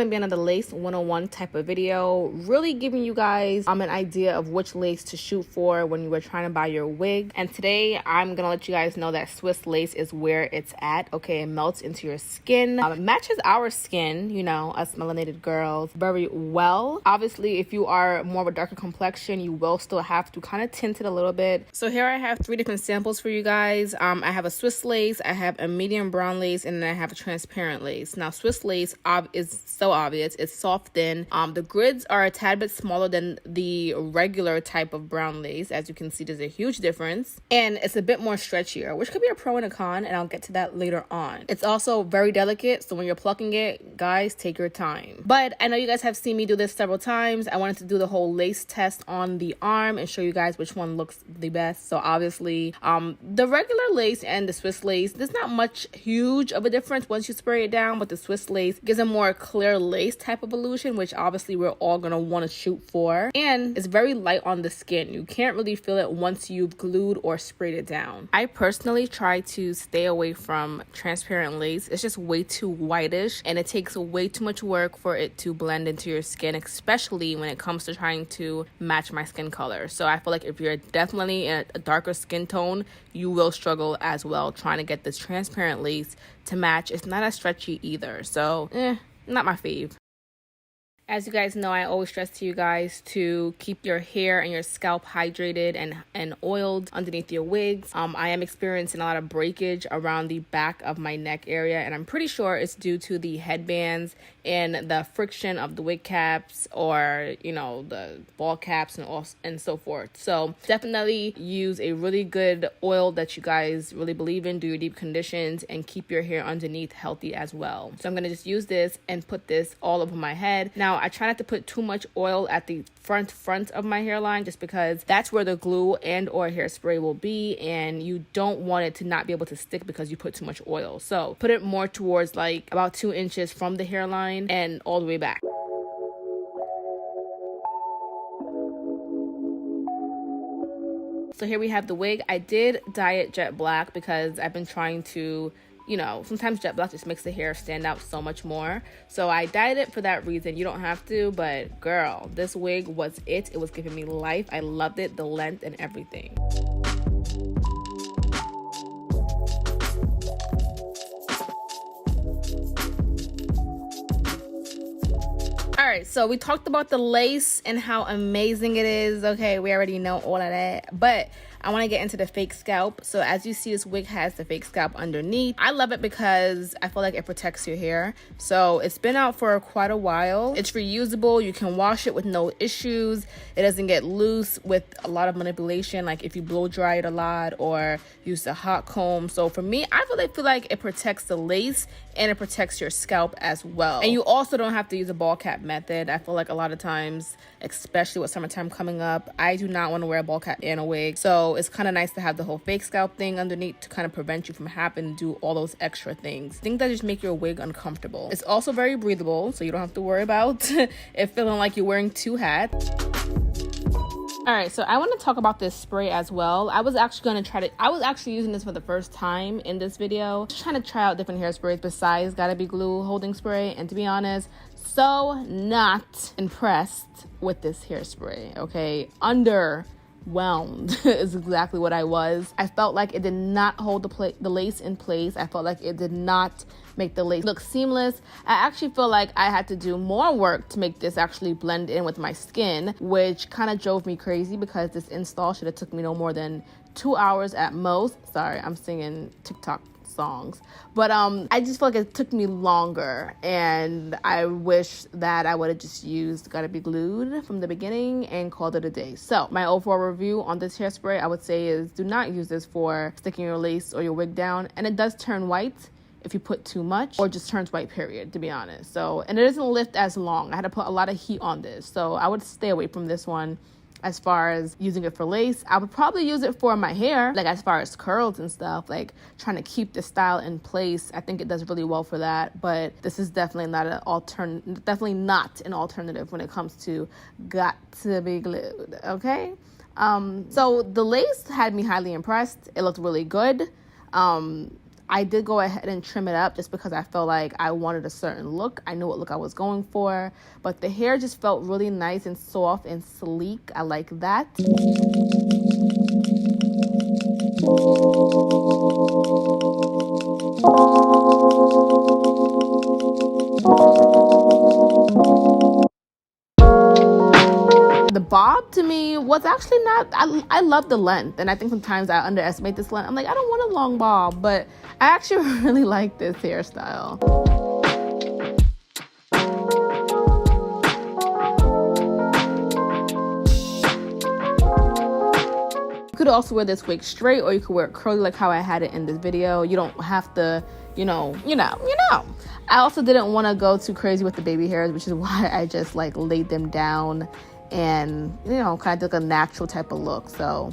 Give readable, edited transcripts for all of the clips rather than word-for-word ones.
going to be another lace 101 type of video, really giving you guys an idea of which lace to shoot for when you were trying to buy your wig. And today I'm going to let you guys know that Swiss lace is where it's at. Okay, it melts into your skin. It matches our skin, you know, us melanated girls, very well. Obviously, if you are more of a darker complexion, you will still have to kind of tint it a little bit. So here I have 3 different samples for you guys. I have a Swiss lace, I have a medium brown lace, and then I have a transparent lace. Now, Swiss lace is so obvious. It's soft, thin. The grids are a tad bit smaller than the regular type of brown lace. As you can see, there's a huge difference. And it's a bit more stretchier, which could be a pro and a con, and I'll get to that later on. It's also very delicate, so when you're plucking it, guys, take your time. But I know you guys have seen me do this several times. I wanted to do the whole lace test on the arm and show you guys which one looks the best. So obviously, the regular lace and the Swiss lace, there's not much huge of a difference once you spray it down, but the Swiss lace gives a more clear lace type of illusion, which obviously we're all gonna want to shoot for. And it's very light on the skin. You can't really feel it once you've glued or sprayed it down. I personally try to stay away from transparent lace. It's just way too whitish, and it takes way too much work for it to blend into your skin, especially when it comes to trying to match my skin color. So I feel like if you're definitely in a darker skin tone, you will struggle as well trying to get this transparent lace to match. It's not as stretchy either, so not my fave. As you guys know, I always stress to you guys to keep your hair and your scalp hydrated and oiled underneath your wigs. I am experiencing a lot of breakage around the back of my neck area, and I'm pretty sure it's due to the headbands and the friction of the wig caps, or you know, the ball caps and so forth. So definitely use a really good oil that you guys really believe in, do your deep conditions, and keep your hair underneath healthy as well. So I'm going to just use this and put this all over my head. Now, I try not to put too much oil at the front of my hairline, just because that's where the glue and or hairspray will be, and you don't want it to not be able to stick because you put too much oil. So put it more towards like about 2 inches from the hairline and all the way back. So here we have the wig. I did dye it jet black because I've been trying to, you know, sometimes jet black just makes the hair stand out so much more. So I dyed it for that reason. You don't have to, but girl, this wig was it. It was giving me life. I loved it, the length and everything. Alright, so we talked about the lace and how amazing it is. Okay, we already know all of that, but I want to get into the fake scalp. So as you see, this wig has the fake scalp underneath. I love it because I feel like it protects your hair. So it's been out for quite a while. It's reusable. You can wash it with no issues. It doesn't get loose with a lot of manipulation, like if you blow dry it a lot or use a hot comb. So for me, I really feel like it protects the lace and it protects your scalp as well. And you also don't have to use a ball cap method. I feel like a lot of times, especially with summertime coming up, I do not want to wear a ball cap and a wig. So it's kind of nice to have the whole fake scalp thing underneath to kind of prevent you from having to do all those extra things. Things that just make your wig uncomfortable. It's also very breathable, so you don't have to worry about it feeling like you're wearing 2 hats. All right, so I want to talk about this spray as well. I was actually using this for the first time in this video. Just trying to try out different hairsprays besides Gotta Be Glue holding spray. And to be honest, so not impressed with this hairspray, okay? Underwhelmed is exactly what I was. I felt like it did not hold the lace in place. I felt like it did not make the lace look seamless. I actually feel like I had to do more work to make this actually blend in with my skin, which kind of drove me crazy because this install should have took me no more than 2 hours at most. Sorry, I'm singing TikTok songs, but I just feel like it took me longer, and I wish that I would have just used Gotta Be Glued from the beginning and called it a day. So my overall review on this hairspray, I would say, is do not use this for sticking your lace or your wig down, and it does turn white if you put too much, or just turns white, period, to be honest. So, and it doesn't lift as long. I had to put a lot of heat on this, so I would stay away from this one. As far as using it for lace, I would probably use it for my hair, like as far as curls and stuff, like trying to keep the style in place. I think it does really well for that, but this is definitely not an alternative when it comes to Got to Be Glued, okay? So the lace had me highly impressed. It looked really good. I did go ahead and trim it up just because I felt like I wanted a certain look. I knew what look I was going for, but the hair just felt really nice and soft and sleek. I like that. The bob to me was actually not, I love the length, and I think sometimes I underestimate this length. I'm like, I don't want a long bob, but I actually really like this hairstyle. You could also wear this wig straight, or you could wear it curly like how I had it in this video. You don't have to, you know. I also didn't want to go too crazy with the baby hairs, which is why I just like laid them down and, you know, kind of like a natural type of look. So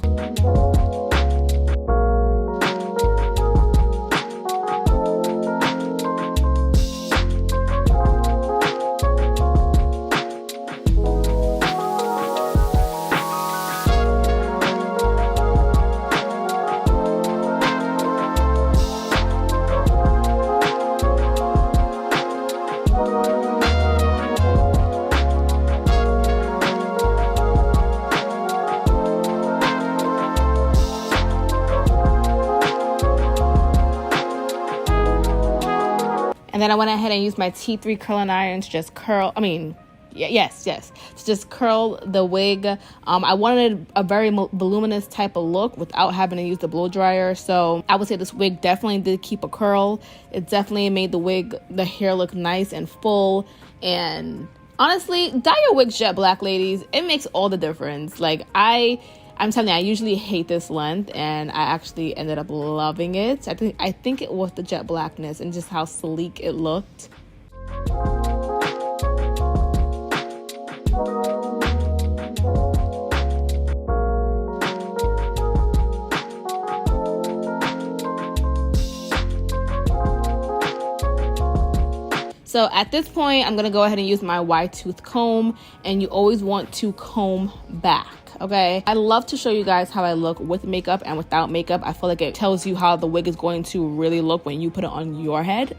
and then I went ahead and used my T3 curling iron to just curl, to just curl the wig. I wanted a very voluminous type of look without having to use the blow dryer. So I would say this wig definitely did keep a curl. It definitely made the hair look nice and full. And honestly, dye your wigs jet black, ladies. It makes all the difference. Like I'm telling you, I usually hate this length, and I actually ended up loving it. I think it was the jet blackness and just how sleek it looked. So at this point, I'm gonna go ahead and use my wide tooth comb, and you always want to comb back. Okay, I love to show you guys how I look with makeup and without makeup. I feel like it tells you how the wig is going to really look when you put it on your head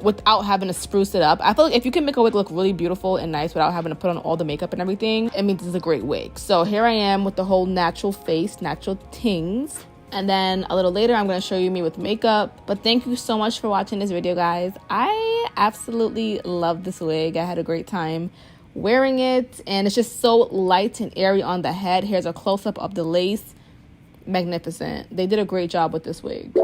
without having to spruce it up. I feel like if you can make a wig look really beautiful and nice without having to put on all the makeup and everything, it means it's a great wig. So here I am with the whole natural face, natural tings. And then a little later, I'm going to show you me with makeup. But thank you so much for watching this video, guys. I absolutely love this wig. I had a great time wearing it, and it's just so light and airy on the head. Here's a close-up of the lace. Magnificent. They did a great job with this wig.